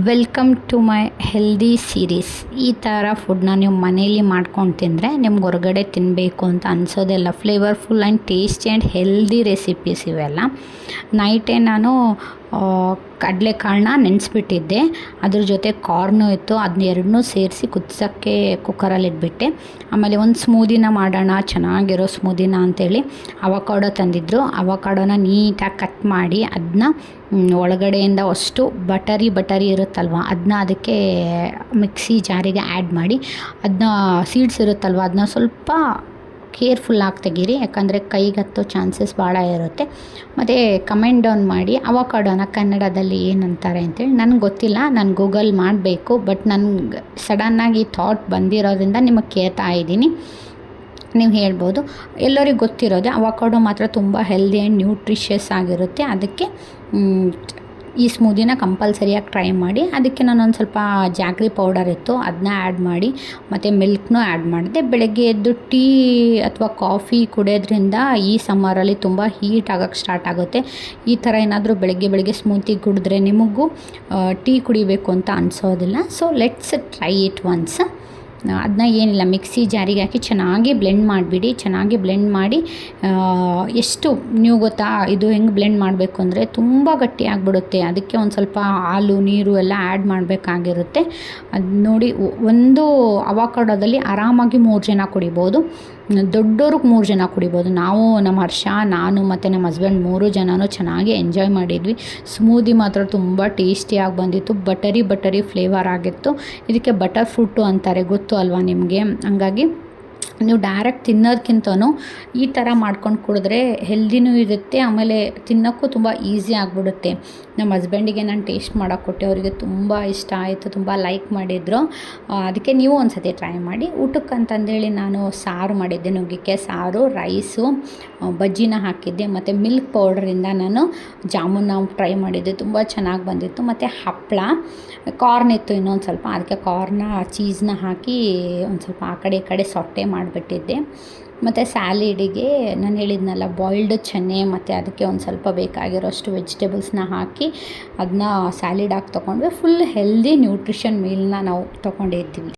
Welcome to my healthy series. ಈ ಥರ ಫುಡ್ನ ನೀವು ಮನೇಲಿ ಮಾಡ್ಕೊಂಡು ತಿಂದರೆ ನಿಮ್ಗೆ ಹೊರಗಡೆ ತಿನ್ನಬೇಕು ಅಂತ ಅನಿಸೋದೆಲ್ಲ. Flavourful and tasty and healthy recipes ಇವೆಲ್ಲ. ನೈಟೇ ನಾನು ಕಡಲೆಕಾಳನ್ನ ನೆನೆಸ್ಬಿಟ್ಟಿದ್ದೆ. ಅದ್ರ ಜೊತೆ ಕಾರ್ನು ಇತ್ತು, ಅದನ್ನ ಎರಡನ್ನೂ ಸೇರಿಸಿ ಕುದಿಸೋಕ್ಕೆ ಕುಕ್ಕರಲ್ಲಿ ಇಟ್ಬಿಟ್ಟೆ. ಆಮೇಲೆ ಒಂದು ಸ್ಮೂದಿನ ಮಾಡೋಣ, ಚೆನ್ನಾಗಿರೋ ಸ್ಮೂದಿನ ಅಂತೇಳಿ ಅವಕಾಡೋ ತಂದಿದ್ದರು. ಅವಕಾಡೋನ ನೀಟಾಗಿ ಕಟ್ ಮಾಡಿ ಅದನ್ನ ಒಳಗಡೆಯಿಂದ ಅಷ್ಟು ಬಟರಿ ಇರುತ್ತಲ್ವ, ಅದನ್ನ ಅದಕ್ಕೆ ಮಿಕ್ಸಿ ಜಾರಿಗೆ ಆ್ಯಡ್ ಮಾಡಿ, ಅದನ್ನ ಸೀಡ್ಸ್ ಇರುತ್ತಲ್ವ ಅದನ್ನ ಸ್ವಲ್ಪ ಕೇರ್ಫುಲ್ಲಾಗಿ ತೆಗೀರಿ, ಯಾಕಂದರೆ ಕೈಗೆ ಹತ್ತೋ ಚಾನ್ಸಸ್ ಭಾಳ ಇರುತ್ತೆ. ಮತ್ತು ಕಮೆಂಟ್ ಡೌನ್ ಮಾಡಿ ಅವಕಾಡೋನ ಕನ್ನಡದಲ್ಲಿ ಏನಂತಾರೆ ಅಂತೇಳಿ. ನನಗೆ ಗೊತ್ತಿಲ್ಲ, ನಾನು ಗೂಗಲ್ ಮಾಡಬೇಕು, ಬಟ್ ನನಗೆ ಸಡನ್ನಾಗಿ ಥಾಟ್ ಬಂದಿರೋದ್ರಿಂದ ನಿಮಗೆ ಕೇಳ್ತಾ ಇದ್ದೀನಿ. ನೀವು ಹೇಳ್ಬೋದು. ಎಲ್ಲರಿಗೂ ಗೊತ್ತಿರೋದೆ ಅವಕಾಡೋ ಮಾತ್ರ ತುಂಬ ಹೆಲ್ದಿ ಆ್ಯಂಡ್ ನ್ಯೂಟ್ರಿಷಿಯಸ್ ಆಗಿರುತ್ತೆ. ಅದಕ್ಕೆ ಈ ಸ್ಮೂದಿನ ಕಂಪಲ್ಸರಿಯಾಗಿ ಟ್ರೈ ಮಾಡಿ. ಅದಕ್ಕೆ ನಾನೊಂದು ಸ್ವಲ್ಪ ಜಾಗ್ರಿ ಪೌಡರ್ ಇತ್ತು, ಅದನ್ನ ಆ್ಯಡ್ ಮಾಡಿ ಮತ್ತು ಮಿಲ್ಕ್ನೂ ಆ್ಯಡ್ ಮಾಡಿದೆ. ಬೆಳಗ್ಗೆ ಎದ್ದು ಟೀ ಅಥವಾ ಕಾಫಿ ಕುಡಿಯೋದ್ರಿಂದ ಈ ಸಮ್ಮರಲ್ಲಿ ತುಂಬ ಹೀಟ್ ಆಗೋಕ್ಕೆ ಸ್ಟಾರ್ಟ್ ಆಗುತ್ತೆ. ಈ ಥರ ಏನಾದರೂ ಬೆಳಗ್ಗೆ ಸ್ಮೂತಿ ಕುಡಿದ್ರೆ ನಿಮಗೂ ಟೀ ಕುಡಿಬೇಕು ಅಂತ ಅನಿಸೋದಿಲ್ಲ. So let's try it once. ಅದನ್ನ ಏನಿಲ್ಲ, ಮಿಕ್ಸಿ ಜಾರಿಗೆ ಹಾಕಿ ಚೆನ್ನಾಗಿ ಬ್ಲೆಂಡ್ ಮಾಡಿಬಿಡಿ. ಚೆನ್ನಾಗಿ ಬ್ಲೆಂಡ್ ಮಾಡಿ ಎಷ್ಟು ನೀವು ಗೊತ್ತಾ ಇದು ಹೆಂಗೆ ಬ್ಲೆಂಡ್ ಮಾಡಬೇಕು ಅಂದರೆ ತುಂಬ ಗಟ್ಟಿ ಆಗಿಬಿಡುತ್ತೆ. ಅದಕ್ಕೆ ಒಂದು ಸ್ವಲ್ಪ ಹಾಲು ನೀರು ಎಲ್ಲ ಆ್ಯಡ್ ಮಾಡಬೇಕಾಗಿರುತ್ತೆ. ಅದು ನೋಡಿ, ಒಂದು ಅವಕಾಡೋದಲ್ಲಿ ಆರಾಮಾಗಿ 3 ಜನ ಕುಡಿಬೋದು. ದೊಡ್ಡವ್ರಿಗೆ 3 ಜನ ಕುಡಿಬೋದು. ನಾವು, ನಮ್ಮ ಹರ್ಷ, ನಾನು ಮತ್ತು ನಮ್ಮ ಹಸ್ಬೆಂಡ್ 3 ಜನನೂ ಚೆನ್ನಾಗಿ ಎಂಜಾಯ್ ಮಾಡಿದ್ವಿ. ಸ್ಮೂದಿ ಮಾತ್ರ ತುಂಬ ಟೇಸ್ಟಿಯಾಗಿ ಬಂದಿತ್ತು. ಬಟರಿ ಫ್ಲೇವರ್ ಆಗಿತ್ತು. ಇದಕ್ಕೆ ಬಟರ್ ಫ್ರೂಟು ಅಂತಾರೆ, ಗೊತ್ತು ಅಲ್ವಾ ನಿಮಗೆ? ಹಂಗಾಗಿ ನೀವು ಡೈರೆಕ್ಟ್ ತಿನ್ನೋದಕ್ಕಿಂತನೂ ಈ ಥರ ಮಾಡ್ಕೊಂಡು ಕುಡಿದ್ರೆ ಹೆಲ್ದಿನೂ ಇರುತ್ತೆ, ಆಮೇಲೆ ತಿನ್ನೋಕ್ಕೂ ತುಂಬ ಈಸಿ ಆಗಿಬಿಡುತ್ತೆ. ನಮ್ಮ ಹಸ್ಬೆಂಡಿಗೆ ನಾನು ಟೇಸ್ಟ್ ಮಾಡೋಕ್ಕೆ ಕೊಟ್ಟೆ, ಅವರಿಗೆ ತುಂಬ ಇಷ್ಟ ಆಯಿತು, ತುಂಬ ಲೈಕ್ ಮಾಡಿದರು. ಅದಕ್ಕೆ ನೀವು ಒಂದು ಸತಿ ಟ್ರೈ ಮಾಡಿ. ಊಟಕ್ಕೆ ಅಂತಂದೇಳಿ ನಾನು ಸಾರು ಮಾಡಿದ್ದೆ, ನುಗ್ಗೆಕಾಯಿ ಸಾರು, ರೈಸು, ಬಜ್ಜಿನ ಹಾಕಿದ್ದೆ, ಮತ್ತು ಮಿಲ್ಕ್ ಪೌಡ್ರಿಂದ ನಾನು ಜಾಮೂನ ಟ್ರೈ ಮಾಡಿದ್ದೆ, ತುಂಬ ಚೆನ್ನಾಗಿ ಬಂದಿತ್ತು. ಮತ್ತು ಹಪ್ಪಳ, ಕಾರ್ನ್ ಇತ್ತು ಇನ್ನೊಂದು ಸ್ವಲ್ಪ, ಅದಕ್ಕೆ ಕಾರ್ನ ಚೀಸ್ನ ಹಾಕಿ ಒಂದು ಸ್ವಲ್ಪ ಆ ಕಡೆ ಈ ಕಡೆ ಸೊಟ್ಟೆ ಮಾಡಿಬಿಟ್ಟಿದ್ದೆ. ಮತ್ತು ಸ್ಯಾಲಿಡಿಗೆ ನಾನು ಹೇಳಿದ್ನಲ್ಲ, ಬಾಯ್ಲ್ಡ್ ಚೆನ್ನೆ, ಮತ್ತು ಅದಕ್ಕೆ ಒಂದು ಸ್ವಲ್ಪ ಬೇಕಾಗಿರೋಷ್ಟು ವೆಜಿಟೇಬಲ್ಸ್ನ ಹಾಕಿ ಅದನ್ನ ಸ್ಯಾಲಿಡ್ ಹಾಕಿ ತೊಗೊಂಡ್ವಿ. ಫುಲ್ ಹೆಲ್ದಿ ನ್ಯೂಟ್ರಿಷನ್ ಮೀಲ್ನ ನಾವು ತೊಗೊಂಡಿದ್ದೀವಿ.